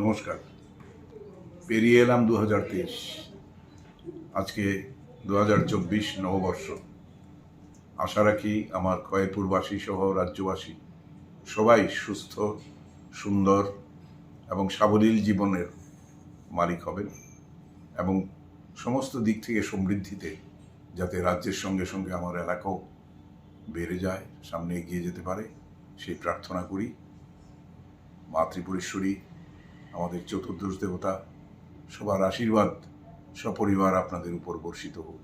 নমস্কার। পেরিয়ে এলাম 2023। আজকে 2024 নববর্ষ। আশা রাখি আমার খয়েরপুরবাসী সহ রাজ্যবাসী সবাই সুস্থ, সুন্দর এবং সাবলীল জীবনের মালিক হবেন এবং সমস্ত দিক থেকে সমৃদ্ধিতে যাতে রাজ্যের সঙ্গে সঙ্গে আমার এলাকাও বেড়ে যায়, সামনে এগিয়ে যেতে পারে, সেই প্রার্থনা করি। মা ত্রিপুরেশ্বরী, আমাদের চতুর্দশ দেবতা, সবার আশীর্বাদ সপরিবার আপনাদের উপর বর্ষিত হোক।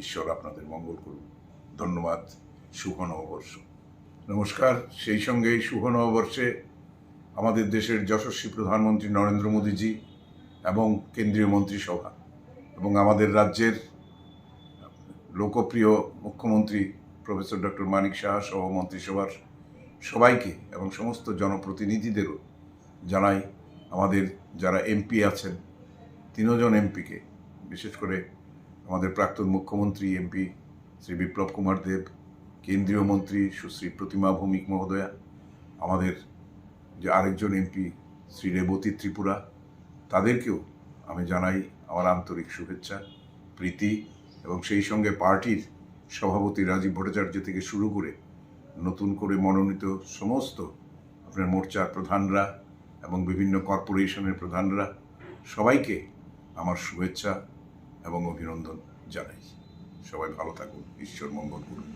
ঈশ্বর আপনাদের মঙ্গল করুন। ধন্যবাদ। শুভ নববর্ষ। নমস্কার। সেই সঙ্গে এই শুভ নববর্ষে আমাদের দেশের যশস্বী প্রধানমন্ত্রী নরেন্দ্র মোদীজি এবং কেন্দ্রীয় মন্ত্রিসভা এবং আমাদের রাজ্যের লোকপ্রিয় মুখ্যমন্ত্রী প্রফেসর ডক্টর মানিক সাহা সহ মন্ত্রিসভার সবাইকে এবং সমস্ত জনপ্রতিনিধিদেরও জানাই, আমাদের যারা এমপি আছেন 3 জন এমপিকে, বিশেষ করে আমাদের প্রাক্তন মুখ্যমন্ত্রী এমপি শ্রী বিপ্লব কুমার দেব, কেন্দ্রীয় মন্ত্রী সুশ্রী প্রতিমা ভৌমিক মহোদয়া, আমাদের যে আরেকজন এমপি শ্রী রেবতী ত্রিপুরা, তাদেরকেও আমি জানাই আমার আন্তরিক শুভেচ্ছা, প্রীতি এবং সেই সঙ্গে পার্টির সভাপতি রাজীব ভট্টাচার্য থেকে শুরু করে নতুন করে মনোনীত সমস্ত আপনার মোর্চার প্রধানরা এবং বিভিন্ন কর্পোরেশনের প্রধানরা, সবাইকে আমার শুভেচ্ছা এবং অভিনন্দন জানাই। সবাই ভালো থাকুন, ঈশ্বর মঙ্গল করুন।